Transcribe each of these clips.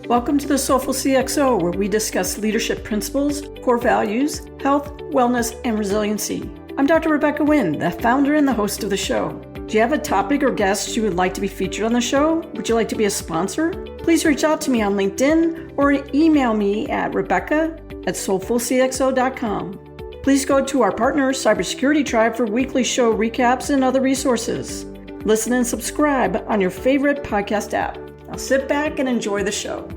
Welcome to the Soulful CXO, where we discuss leadership principles, core values, health, wellness, and resiliency. I'm Dr. Rebecca Wynn, the founder and the host of the show. Do you have a topic or guest you would like to be featured on the show? Would you like to be a sponsor? Please reach out to me on LinkedIn or email me at rebecca@soulfulcxo.com. Please go to our partner, Cybersecurity Tribe, for weekly show recaps and other resources. Listen and subscribe on your favorite podcast app. Now sit back and enjoy the show.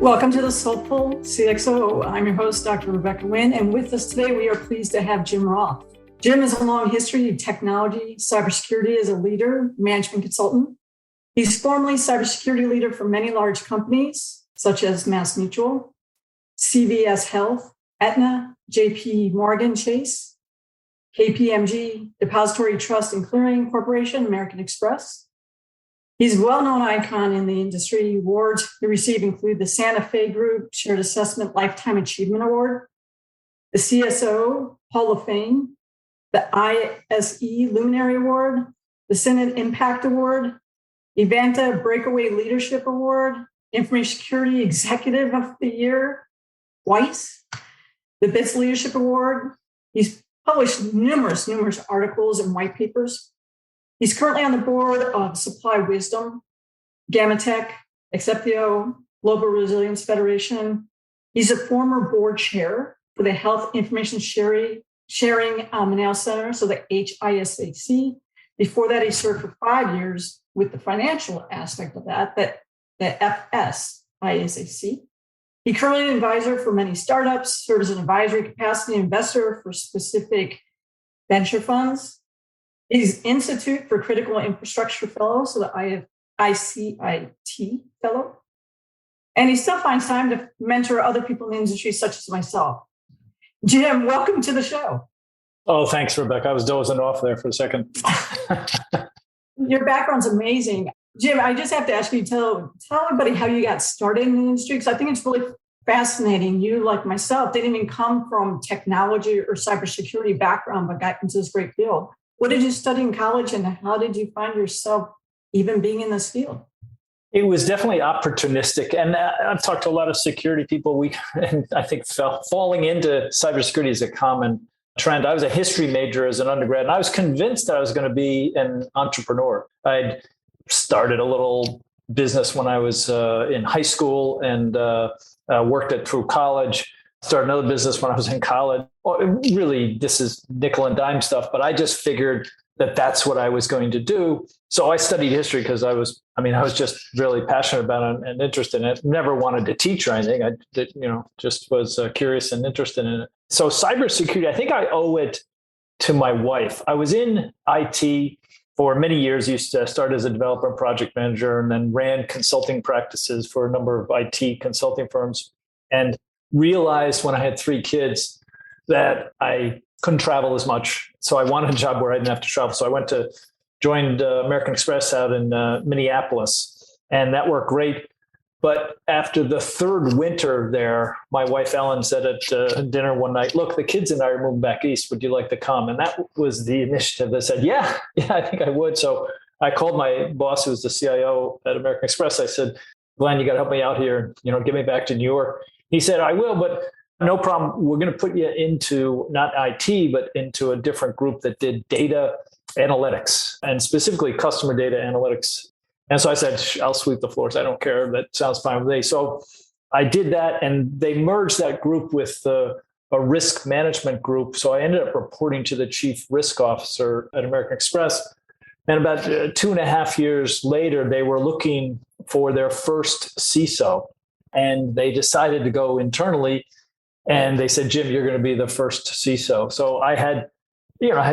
Welcome to the Soulful CXO. I'm your host, Dr. Rebecca Wynn, and with us today, we are pleased to have Jim Roth. Jim has a long history in technology, cybersecurity as a leader, management consultant. He's formerly cybersecurity leader for many large companies, such as MassMutual, CVS Health, Aetna, JP Morgan Chase, KPMG, Depository Trust and Clearing Corporation, American Express. He's a well-known icon in the industry. Awards he received include the Santa Fe Group Shared Assessment Lifetime Achievement Award, the CISO Hall of Fame, the ISE Luminary Award, the Senate Impact Award, Evanta Breakaway Leadership Award, Information Security Executive of the Year, twice, the BITS Leadership Award. He's published numerous articles and white papers. He's currently on the board of Supply Wisdom, Gamatech, Exceptio, Global Resilience Federation. He's a former board chair for the Health Information Sharing Manal Center, so the HISAC. Before that, he served for 5 years with the financial aspect of that, the FSISAC. He currently an advisor for many startups, serves as an advisory capacity investor for specific venture funds. He's Institute for Critical Infrastructure Fellow, so the ICIT Fellow. And he still finds time to mentor other people in the industry, such as myself. Jim, welcome to the show. Oh, thanks, Rebecca. I was dozing off there for a second. Your background's amazing. Jim, I just have to ask you, tell everybody how you got started in the industry, because I think it's really fascinating. You, like myself, didn't even come from technology or cybersecurity background, but got into this great field. What did you study in college, and how did you find yourself even being in this field? It was definitely opportunistic. And I've talked to a lot of security people. And I think falling into cybersecurity is a common trend. I was a history major as an undergrad, and I was convinced that I was going to be an entrepreneur. I'd started a little business when I was in high school and worked it through college. Started another business when I was in college. Really, this is nickel and dime stuff, but I just figured that that's what I was going to do. So I studied history because I was just really passionate about it and interested in it. Never wanted to teach or anything. I did, just was curious and interested in it. So cybersecurity, I think I owe it to my wife. I was in IT for many years. Used to start as a developer and project manager, and then ran consulting practices for a number of IT consulting firms, and realized when I had 3 kids that I couldn't travel as much. So I wanted a job where I didn't have to travel. So I joined American Express out in Minneapolis, and that worked great. But after the 3rd winter there, my wife Ellen said at dinner one night, "Look, the kids and I are moving back east. Would you like to come?" And that was the initiative that said, yeah, I think I would. So I called my boss, who was the CIO at American Express. I said, "Glenn, you got to help me out here. Get me back to New York." He said, "I will, but no problem. We're going to put you into not IT, but into a different group that did data analytics, and specifically customer data analytics." And so I said, "I'll sweep the floors. I don't care. That sounds fine with me." So I did that, and they merged that group with a risk management group. So I ended up reporting to the chief risk officer at American Express. And about 2.5 years later, they were looking for their first CISO. And they decided to go internally, and they said, "Jim, you're going to be the first CISO." So I had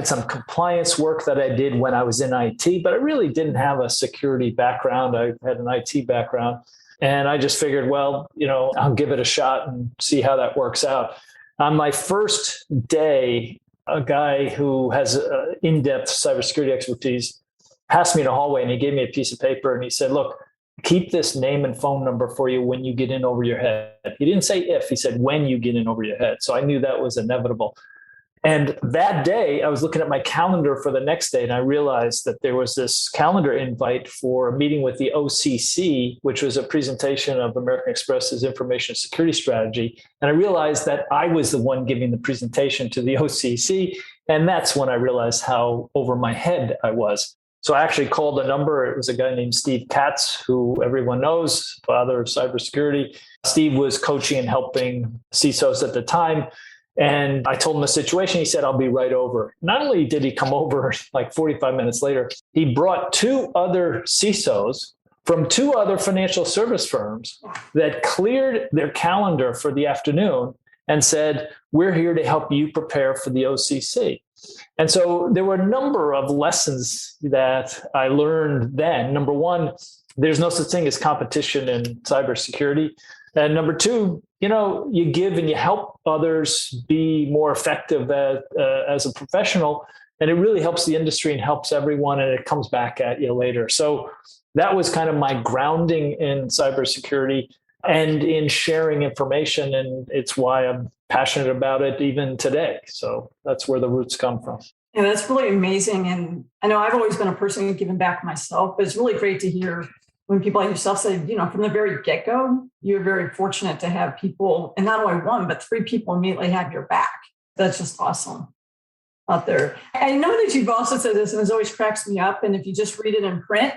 some compliance work that I did when I was in IT, but I really didn't have a security background. I had an IT background, and I just figured, well, I'll give it a shot and see how that works out. On my first day, a guy who has in-depth cybersecurity expertise passed me in the hallway, and he gave me a piece of paper, and he said, "Look, keep this name and phone number for you when you get in over your head." He didn't say if, he said when you get in over your head. So I knew that was inevitable. And that day, I was looking at my calendar for the next day, and I realized that there was this calendar invite for a meeting with the OCC, which was a presentation of American Express's information security strategy. And I realized that I was the one giving the presentation to the OCC. And that's when I realized how over my head I was. So I actually called a number. It was a guy named Steve Katz, who everyone knows, father of cybersecurity. Steve was coaching and helping CISOs at the time. And I told him the situation. He said, I'll be right over. Not only did he come over like 45 minutes later, he brought two other CISOs from two other financial service firms that cleared their calendar for the afternoon and said, we're here to help you prepare for the OCC. And so there were a number of lessons that I learned then. Number one, there's no such thing as competition in cybersecurity. And number two, you give and you help others be more effective as a professional, and it really helps the industry and helps everyone, and it comes back at you later. So that was kind of my grounding in cybersecurity and in sharing information, and it's why I'm passionate about it even today. So that's where the roots come from. Yeah, that's really amazing. And I know I've always been a person who's given back myself, but it's really great to hear when people like yourself say, from the very get-go, you're very fortunate to have people, and not only one, but three people immediately have your back. That's just awesome out there. I know that you've also said this, and it always cracks me up. And if you just read it in print,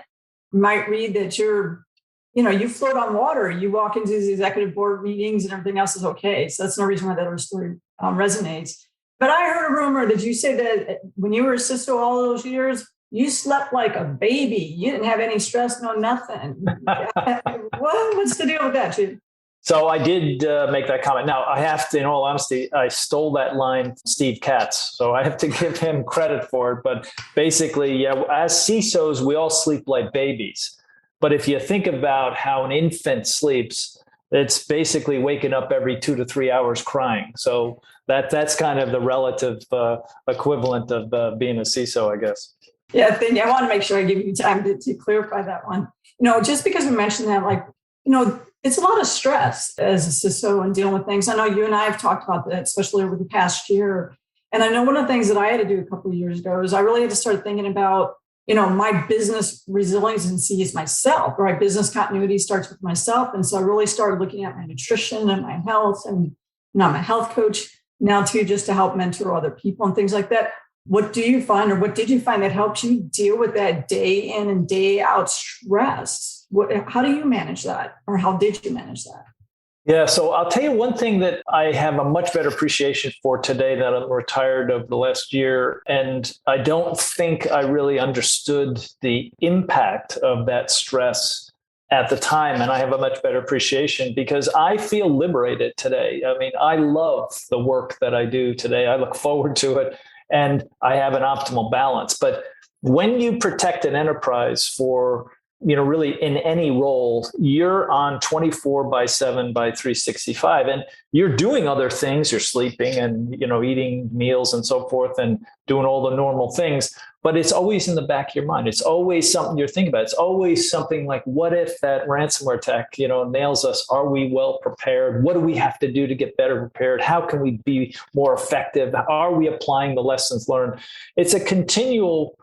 you might read that you float on water. You walk into these executive board meetings and everything else is okay. So that's no reason why that other story resonates. But I heard a rumor that you say that when you were a CISO all those years, you slept like a baby. You didn't have any stress, no nothing. What's the deal with that, Jim? So I did make that comment. Now, I have to, in all honesty, I stole that line from Steve Katz. So I have to give him credit for it. But basically, as CISOs, we all sleep like babies. But if you think about how an infant sleeps, it's basically waking up every 2 to 3 hours crying. So that's kind of the relative equivalent of being a CISO, I guess. Yeah, thank you. I want to make sure I give you time to clarify that one. Just because we mentioned that, it's a lot of stress as a CISO and dealing with things. I know you and I have talked about that, especially over the past year. And I know one of the things that I had to do a couple of years ago is I really had to start thinking about, my business resiliency is myself, right? Business continuity starts with myself. And so I really started looking at my nutrition and my health, and I'm a health coach now too, just to help mentor other people and things like that. What do you find, or what did you find that helps you deal with that day in and day out stress? How do you manage that, or how did you manage that? Yeah, so I'll tell you one thing that I have a much better appreciation for today that I'm retired over the last year. And I don't think I really understood the impact of that stress at the time. And I have a much better appreciation because I feel liberated today. I mean, I love the work that I do today. I look forward to it. And I have an optimal balance. But when you protect an enterprise for, really in any role, you're on 24/7 by 365, and you're doing other things. You're sleeping and, eating meals and so forth and doing all the normal things. But it's always in the back of your mind. It's always something you're thinking about. It's always something like, what if that ransomware attack, nails us? Are we well prepared? What do we have to do to get better prepared? How can we be more effective? Are we applying the lessons learned? It's a continual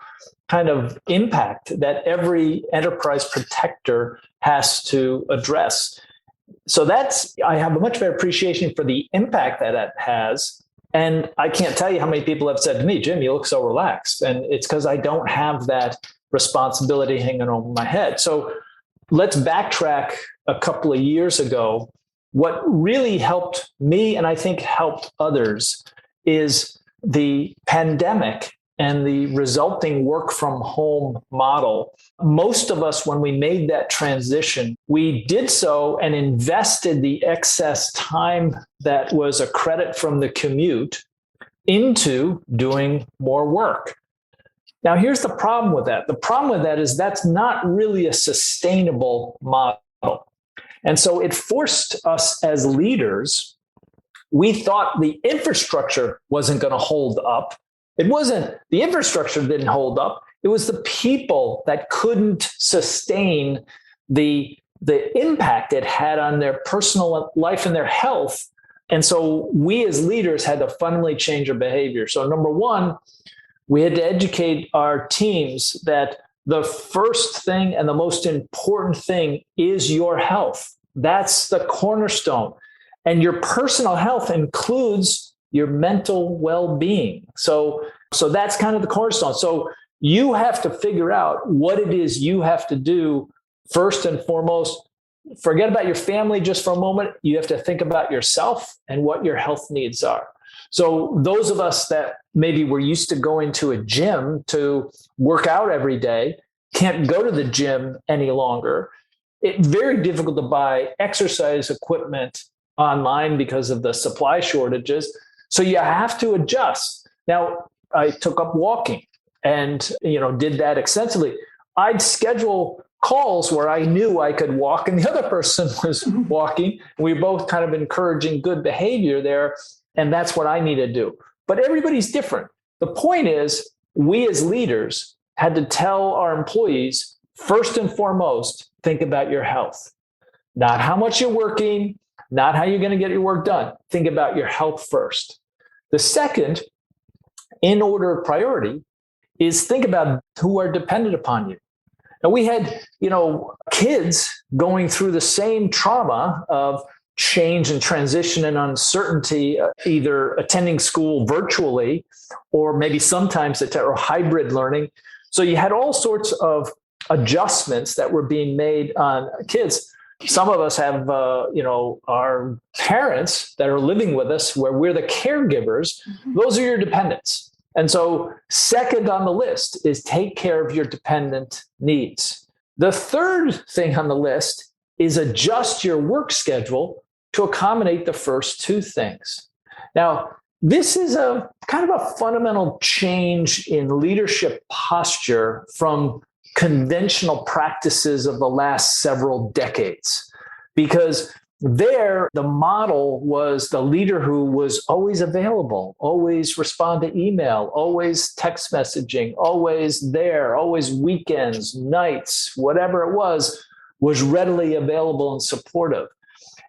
kind of impact that every enterprise protector has to address. So I have a much better appreciation for the impact that has. And I can't tell you how many people have said to me, Jim, you look so relaxed. And it's because I don't have that responsibility hanging over my head. So let's backtrack a couple of years ago. What really helped me, and I think helped others, is the pandemic and the resulting work from home model. Most of us, when we made that transition, we did so and invested the excess time that was a credit from the commute into doing more work. Now, here's the problem with that. The problem with that is that's not really a sustainable model. And so it forced us as leaders, we thought the infrastructure wasn't going to hold up. It wasn't the infrastructure that didn't hold up. It was the people that couldn't sustain the impact it had on their personal life and their health And so we as leaders had to fundamentally change our behavior. So number one, we had to educate our teams that the first thing and the most important thing is your health. That's the cornerstone. And your personal health includes your mental well-being. So that's kind of the cornerstone. So you have to figure out what it is you have to do first and foremost. Forget about your family just for a moment. You have to think about yourself and what your health needs are. So those of us that maybe were used to going to a gym to work out every day can't go to the gym any longer. It's very difficult to buy exercise equipment online because of the supply shortages. So you have to adjust. Now, I took up walking and, did that extensively. I'd schedule calls where I knew I could walk and the other person was walking. We were both kind of encouraging good behavior there. And that's what I need to do. But everybody's different. The point is, we as leaders had to tell our employees, first and foremost, think about your health. Not how much you're working, not how you're going to get your work done. Think about your health first. The second, in order of priority, is think about who are dependent upon you. Now, we had, kids going through the same trauma of change and transition and uncertainty, either attending school virtually or maybe sometimes or hybrid learning. So you had all sorts of adjustments that were being made on kids. Some of us have, our parents that are living with us where we're the caregivers. Those are your dependents. And so second on the list is take care of your dependent needs. The third thing on the list is adjust your work schedule to accommodate the first two things. Now, this is a kind of a fundamental change in leadership posture from conventional practices of the last several decades, because there, the model was the leader who was always available, always respond to email, always text messaging, always there, always weekends, nights, whatever it was readily available and supportive.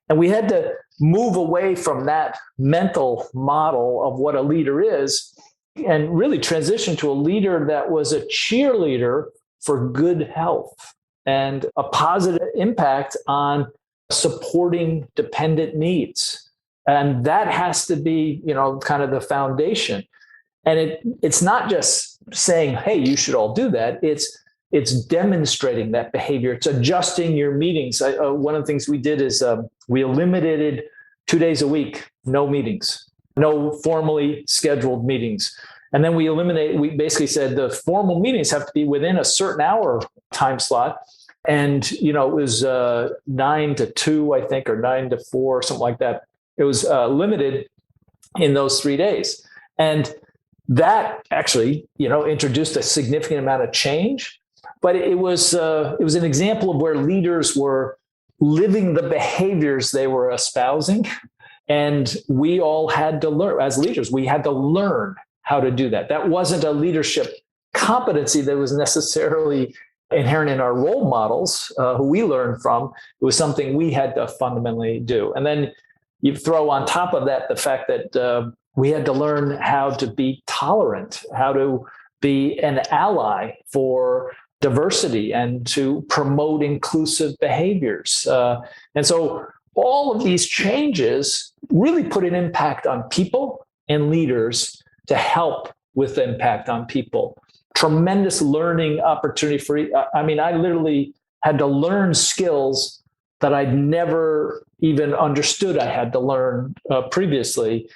And we had to move away from that mental model of what a leader is and really transition to a leader that was a cheerleader for good health and a positive impact on supporting dependent needs. And that has to be, kind of the foundation. And it's not just saying, hey, you should all do that. It's demonstrating that behavior. It's adjusting your meetings. One of the things we did is we eliminated 2 days a week, no meetings, no formally scheduled meetings. And then we basically said the formal meetings have to be within a certain hour time slot. And, it was 9 to 2, I think, or 9 to 4, something like that. It was limited in those 3 days. And that actually, introduced a significant amount of change. But it was an example of where leaders were living the behaviors they were espousing. And we all had to learn, as leaders, we had to learn how to do that. That wasn't a leadership competency that was necessarily inherent in our role models, who we learned from. It was something we had to fundamentally do. And then you throw on top of that the fact that we had to learn how to be tolerant, how to be an ally for diversity and to promote inclusive behaviors. And so all of these changes really put an impact on people and leaders to help with the impact on people. Tremendous learning opportunity I literally had to learn skills that I'd never even understood I had to learn previously.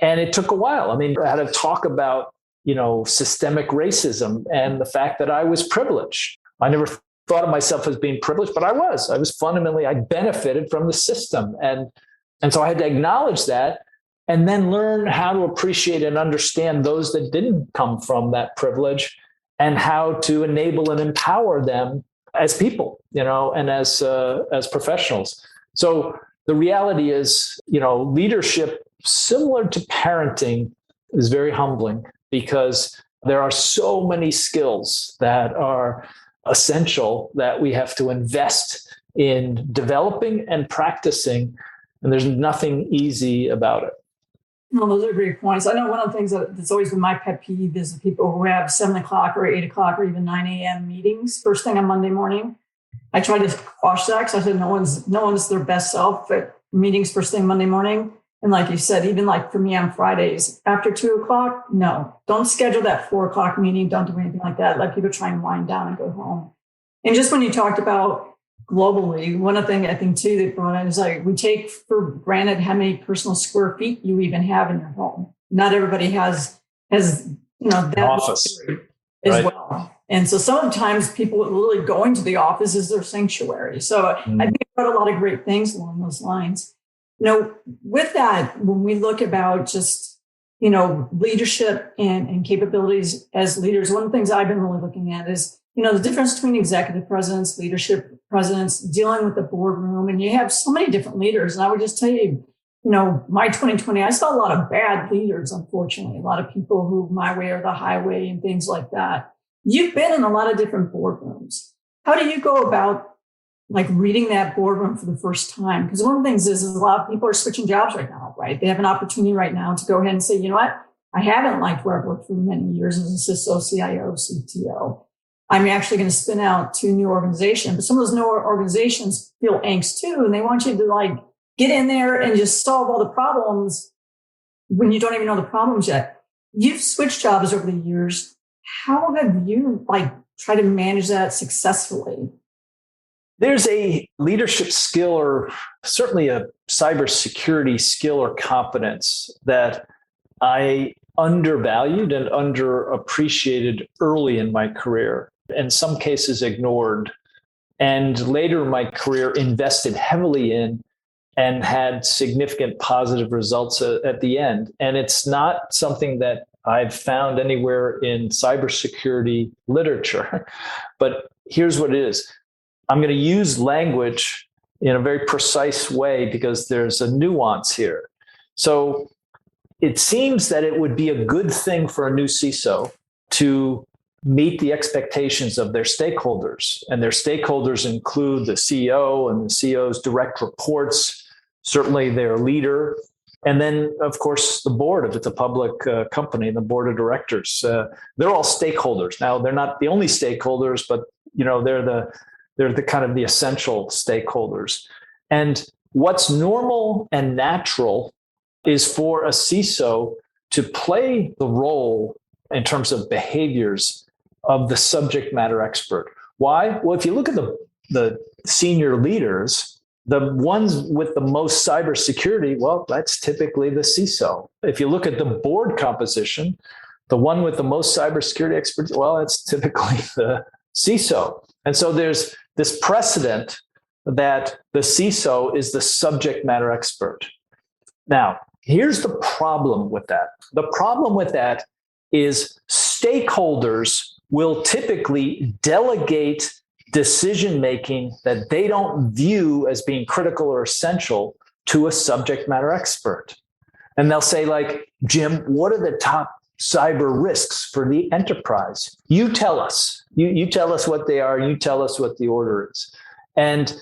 And it took a while. I had to talk about, systemic racism and the fact that I was privileged. I never thought of myself as being privileged, but I was fundamentally, I benefited from the system. And so I had to acknowledge that and then learn how to appreciate and understand those that didn't come from that privilege and how to enable and empower them as people, and as professionals. So the reality is, leadership, similar to parenting, is very humbling because there are so many skills that are essential that we have to invest in developing and practicing And there's nothing easy about it. Well, those are great points. I know one of the things that's always been my pet peeve is the people who have 7 o'clock or 8 o'clock or even 9 a.m. meetings first thing on Monday morning. I try to quash that because I said no one's their best self at meetings first thing Monday morning. And like you said, even like for me on Fridays after 2 o'clock, no, don't schedule that 4 o'clock meeting. Don't do anything like that. Let people try and wind down and go home. And just when you talked about globally, one of the things I think too that brought in is like we take for granted how many personal square feet you even have in your home. Not everybody has that office as well. And so sometimes people literally going to the office is their sanctuary. So I think about a lot of great things along those lines. With that, when we look about just, leadership and capabilities as leaders, one of the things I've been really looking at is, the difference between executive presidents, leadership presidents, dealing with the boardroom, and you have so many different leaders. And I would just tell you, my 2020, I saw a lot of bad leaders, unfortunately, a lot of people who my way or the highway and things like that. You've been in a lot of different boardrooms. How do you go about reading that boardroom for the first time? Because one of the things is a lot of people are switching jobs right now, right? They have an opportunity right now to go ahead and say, you know what? I haven't liked where I've worked for many years as a CISO, CIO, CTO. I'm actually going to spin out to a new organization. But some of those new organizations feel angst too. And they want you to get in there and just solve all the problems when you don't even know the problems yet. You've switched jobs over the years. How have you tried to manage that successfully? There's a leadership skill or certainly a cybersecurity skill or competence that I undervalued and underappreciated early in my career, in some cases ignored, and later in my career invested heavily in and had significant positive results at the end. And it's not something that I've found anywhere in cybersecurity literature, but here's what it is. I'm going to use language in a very precise way because there's a nuance here. So it seems that it would be a good thing for a new CISO to meet the expectations of their stakeholders. And their stakeholders include the CEO and the CEO's direct reports, certainly their leader, and then, of course, the board, if it's a public company, the board of directors. They're all stakeholders. Now, they're not the only stakeholders, but they're the kind of the essential stakeholders. And what's normal and natural is for a CISO to play the role in terms of behaviors of the subject matter expert. Why? Well, if you look at the senior leaders, the ones with the most cybersecurity, well, that's typically the CISO. If you look at the board composition, the one with the most cybersecurity experts, well, it's typically the CISO. And so there's this precedent that the CISO is the subject matter expert. Now, here's the problem with that. The problem with that is stakeholders will typically delegate decision-making that they don't view as being critical or essential to a subject matter expert. And they'll say, Jim, what are the top cyber risks for the enterprise? You tell us. You tell us what they are. You tell us what the order is. And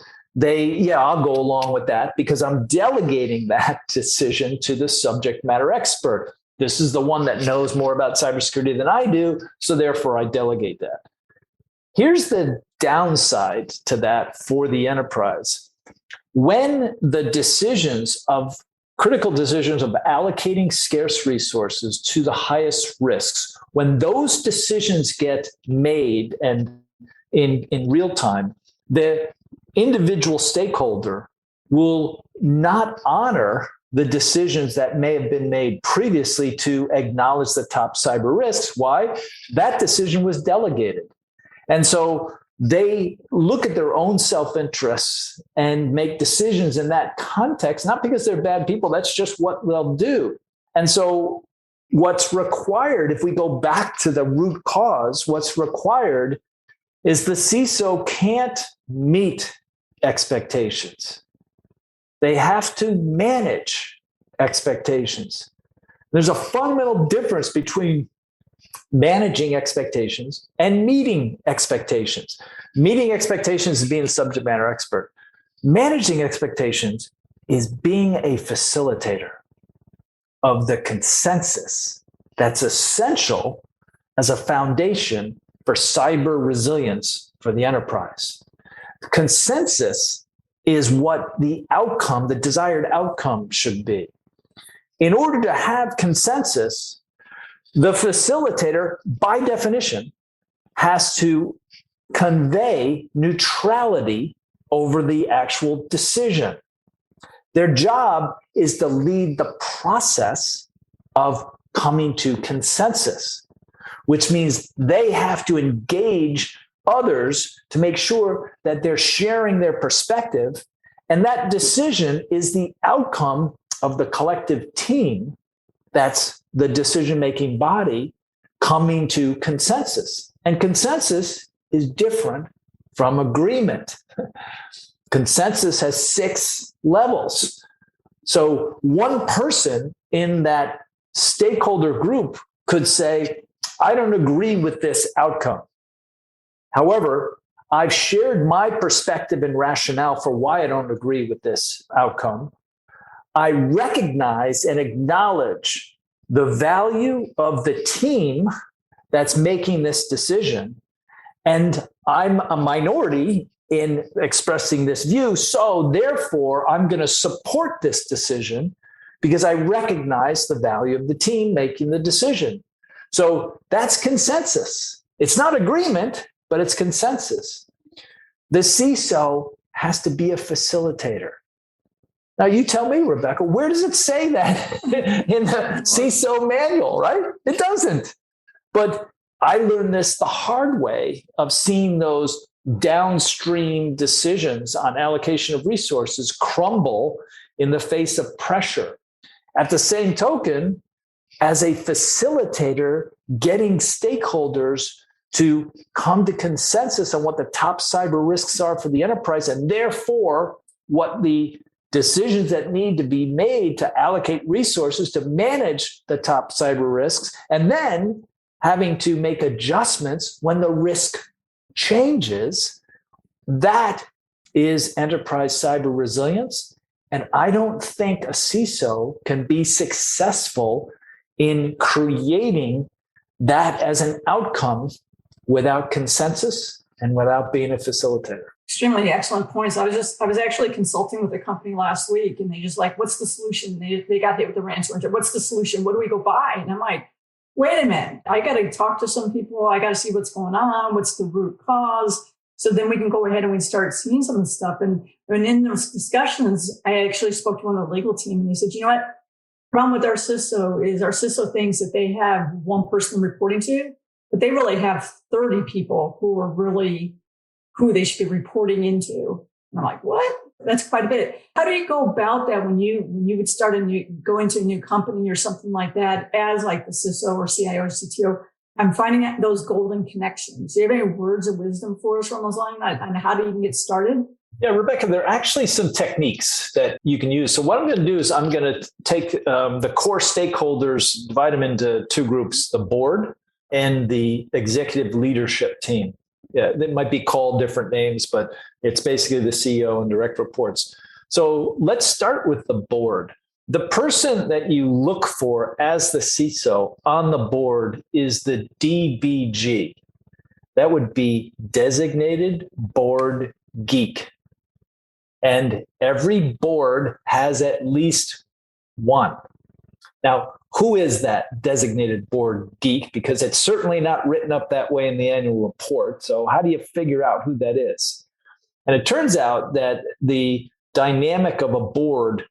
I'll go along with that because I'm delegating that decision to the subject matter expert. This is the one that knows more about cybersecurity than I do, so therefore I delegate that. Here's the downside to that for the enterprise. When the critical decisions of allocating scarce resources to the highest risks, when those decisions get made and in real time, the individual stakeholder will not honor the decisions that may have been made previously to acknowledge the top cyber risks. Why? That decision was delegated. And so they look at their own self-interests and make decisions in that context, not because they're bad people, that's just what they'll do. And so what's required, if we go back to the root cause, what's required is the CISO can't meet expectations. They have to manage expectations. There's a fundamental difference between managing expectations and meeting expectations. Meeting expectations is being a subject matter expert. Managing expectations is being a facilitator of the consensus that's essential as a foundation for cyber resilience for the enterprise. Consensus is what the outcome, the desired outcome should be. In order to have consensus, the facilitator, by definition, has to convey neutrality over the actual decision. Their job is to lead the process of coming to consensus, which means they have to engage others to make sure that they're sharing their perspective. And that decision is the outcome of the collective team, that's the decision-making body, coming to consensus. And consensus is different from agreement. Consensus has 6 levels. So one person in that stakeholder group could say, I don't agree with this outcome. However, I've shared my perspective and rationale for why I don't agree with this outcome. I recognize and acknowledge the value of the team that's making this decision. And I'm a minority in expressing this view. So therefore, I'm going to support this decision because I recognize the value of the team making the decision. So that's consensus. It's not agreement, but it's consensus. The CISO has to be a facilitator. Now, you tell me, Rebecca, where does it say that in the CISO manual, right? It doesn't. But I learned this the hard way of seeing those downstream decisions on allocation of resources crumble in the face of pressure. At the same token, as a facilitator, getting stakeholders to come to consensus on what the top cyber risks are for the enterprise, and therefore what the decisions that need to be made to allocate resources to manage the top cyber risks, and then having to make adjustments when the risk changes. That is enterprise cyber resilience. And I don't think a CISO can be successful in creating that as an outcome without consensus and without being a facilitator. Extremely excellent points. I was actually consulting with a company last week, and they just like, what's the solution? They got hit with the ransomware. What's the solution? What do we go buy? And I'm like, wait a minute. I got to talk to some people. I got to see what's going on. What's the root cause? So then we can go ahead and we start seeing some of the stuff. And in those discussions, I actually spoke to one of the legal team, and they said, you know what? The problem with our CISO is our CISO thinks that they have one person reporting to, but they really have 30 people who are really who they should be reporting into. And I'm like, what? That's quite a bit. How do you go about that when you would go into a new company or something like that as like the CISO or CIO or CTO? I'm finding out those golden connections. Do you have any words of wisdom for us from those lines on how to even get started? Yeah, Rebecca, there are actually some techniques that you can use. So what I'm going to do is I'm going to take the core stakeholders, divide them into 2 groups, the board and the executive leadership team. Yeah, they might be called different names, but it's basically the CEO and direct reports. So let's start with the board. The person that you look for as the CISO on the board is the DBG. That would be designated board geek. And every board has at least one. Now, who is that designated board geek? Because it's certainly not written up that way in the annual report. So how do you figure out who that is? And it turns out that the dynamic of a board,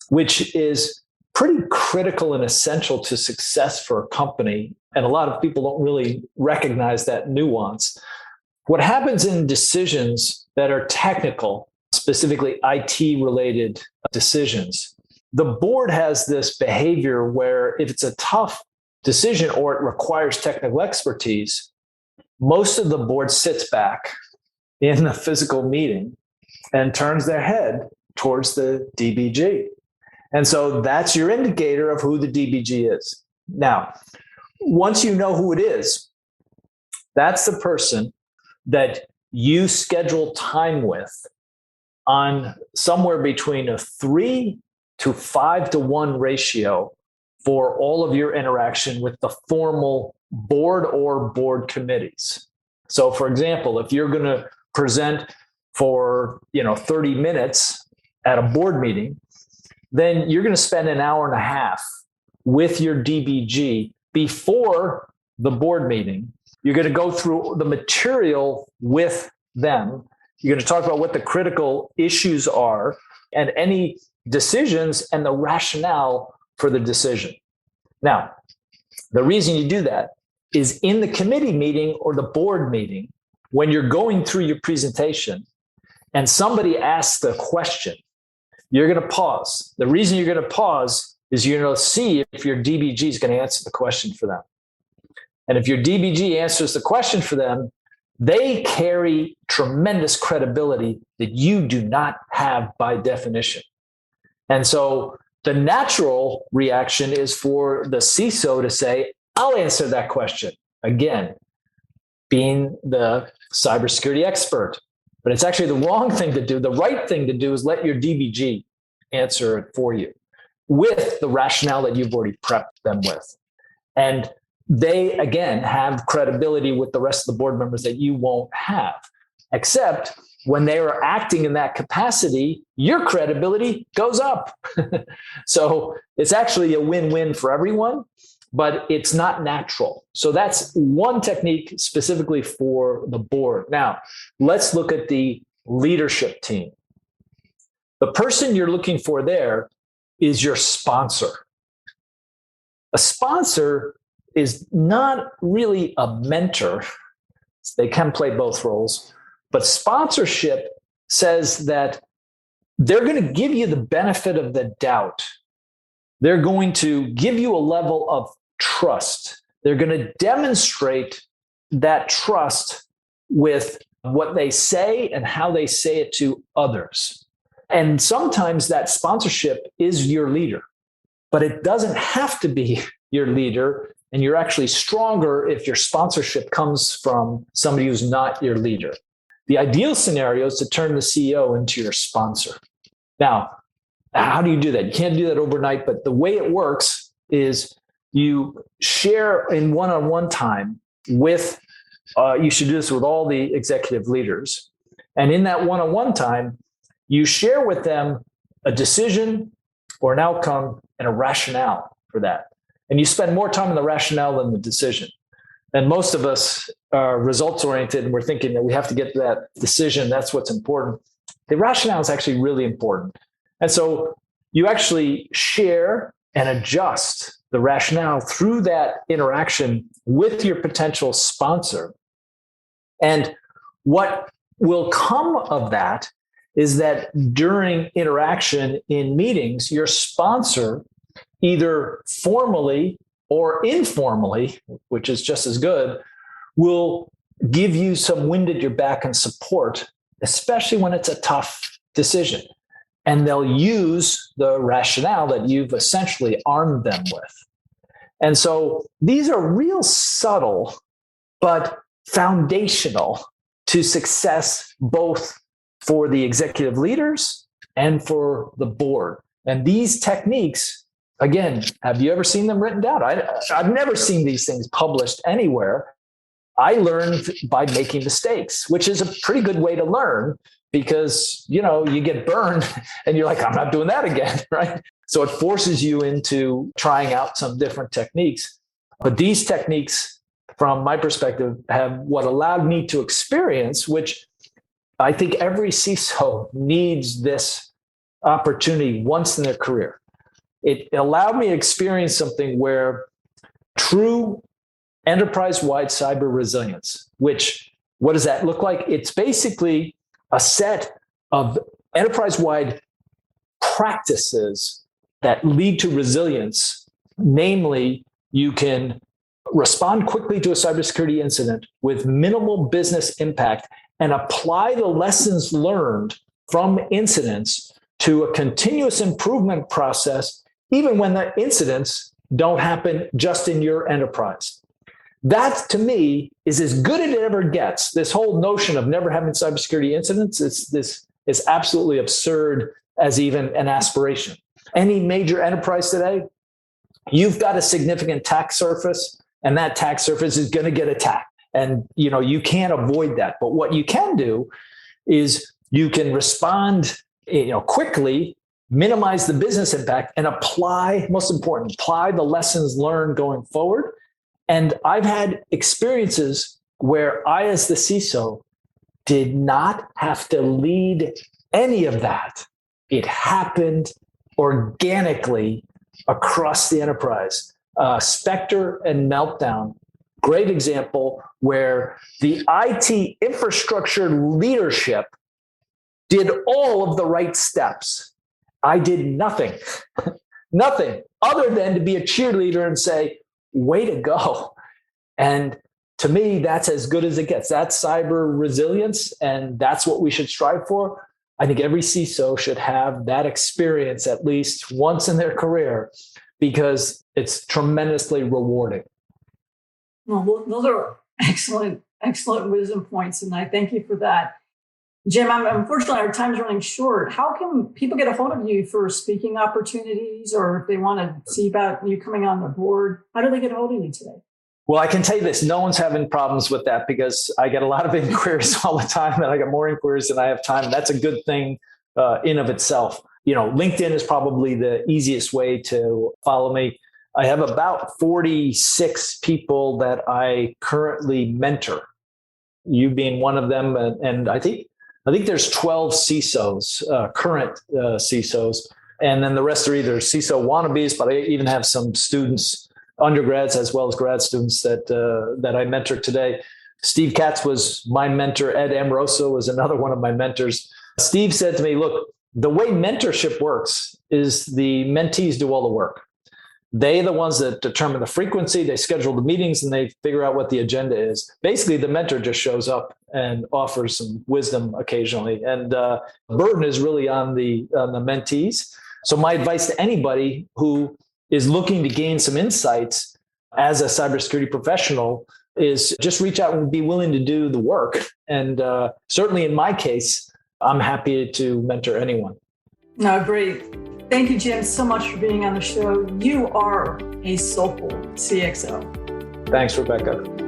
which is pretty critical and essential to success for a company, and a lot of people don't really recognize that nuance. What happens in decisions that are technical, specifically IT-related decisions, the board has this behavior where if it's a tough decision or it requires technical expertise, most of the board sits back in the physical meeting and turns their head towards the DBG. And so that's your indicator of who the DBG is. Now, once you know who it is, that's the person that you schedule time with on somewhere between a 3 to 5 to 1 ratio for all of your interaction with the formal board or board committees. So for example, if you're going to present for 30 minutes at a board meeting, then you're going to spend an hour and a half with your DBG before the board meeting. You're going to go through the material with them. You're going to talk about what the critical issues are and any decisions and the rationale for the decision. Now, the reason you do that is in the committee meeting or the board meeting, when you're going through your presentation and somebody asks a question, you're going to pause. The reason you're going to pause is you're going to see if your DBG is going to answer the question for them. And if your DBG answers the question for them, they carry tremendous credibility that you do not have by definition. And so the natural reaction is for the CISO to say, I'll answer that question. Again, being the cybersecurity expert. But it's actually the wrong thing to do. The right thing to do is let your DBG answer it for you with the rationale that you've already prepped them with. And they, again, have credibility with the rest of the board members that you won't have, except when they are acting in that capacity, your credibility goes up. So it's actually a win-win for everyone, but it's not natural. So that's one technique specifically for the board. Now, let's look at the leadership team. The person you're looking for there is your sponsor. A sponsor is not really a mentor. They can play both roles, but sponsorship says that they're going to give you the benefit of the doubt. They're going to give you a level of trust. They're going to demonstrate that trust with what they say and how they say it to others. And sometimes that sponsorship is your leader, but it doesn't have to be your leader. And you're actually stronger if your sponsorship comes from somebody who's not your leader. The ideal scenario is to turn the CEO into your sponsor. Now, how do you do that? You can't do that overnight, but the way it works is you share in one-on-one time with, you should do this with all the executive leaders. And in that one-on-one time, you share with them a decision or an outcome and a rationale for that. And you spend more time on the rationale than the decision. And most of us are results oriented and we're thinking that we have to get to that decision. That's what's important. The rationale is actually really important. And so you actually share and adjust the rationale through that interaction with your potential sponsor. And what will come of that is that during interaction in meetings, your sponsor, either formally or informally, which is just as good, will give you some wind at your back and support, especially when it's a tough decision. And they'll use the rationale that you've essentially armed them with. And so these are real subtle, but foundational to success, both for the executive leaders and for the board. And these techniques, again, have you ever seen them written down? I've never seen these things published anywhere. I learned by making mistakes, which is a pretty good way to learn because, you get burned and you're like, I'm not doing that again, right? So it forces you into trying out some different techniques. But these techniques, from my perspective, have what allowed me to experience, which I think every CISO needs this opportunity once in their career. It allowed me to experience something where true enterprise-wide cyber resilience, which, what does that look like? It's basically a set of enterprise-wide practices that lead to resilience. Namely, you can respond quickly to a cybersecurity incident with minimal business impact and apply the lessons learned from incidents to a continuous improvement process, even when the incidents don't happen just in your enterprise. That, to me, is as good as it ever gets. This whole notion of never having cybersecurity incidents, it's this is absolutely absurd as even an aspiration. Any major enterprise today, you've got a significant attack surface, and that attack surface is going to get attacked. And, you can't avoid that. But what you can do is you can respond, quickly, minimize the business impact, and apply the lessons learned going forward. And I've had experiences where I, as the CISO, did not have to lead any of that. It happened organically across the enterprise. Spectre and Meltdown, great example where the IT infrastructure leadership did all of the right steps. I did nothing other than to be a cheerleader and say, way to go. And to me, that's as good as it gets. That's cyber resilience, and that's what we should strive for. I think every CISO should have that experience at least once in their career because it's tremendously rewarding. Well, those are excellent wisdom points, and I thank you for that. Jim, unfortunately, our time's running short. How can people get a hold of you for speaking opportunities, or if they want to see about you coming on the board? How do they get a hold of you today? Well, I can tell you this, no one's having problems with that because I get a lot of inquiries all the time, and I get more inquiries than I have time. That's a good thing in of itself. LinkedIn is probably the easiest way to follow me. I have about 46 people that I currently mentor, you being one of them. And I think there's 12 CISOs, current CISOs, and then the rest are either CISO wannabes, but I even have some students, undergrads as well as grad students that I mentor today. Steve Katz was my mentor. Ed Amoroso was another one of my mentors. Steve said to me, look, the way mentorship works is the mentees do all the work. They're the ones that determine the frequency, they schedule the meetings, and they figure out what the agenda is. Basically, the mentor just shows up and offers some wisdom occasionally. And the burden is really on the mentees. So my advice to anybody who is looking to gain some insights as a cybersecurity professional is just reach out and be willing to do the work. And certainly in my case, I'm happy to mentor anyone. No, great. Thank you, Jim, so much for being on the show. You are a Soulful CXO. Thanks, Rebecca.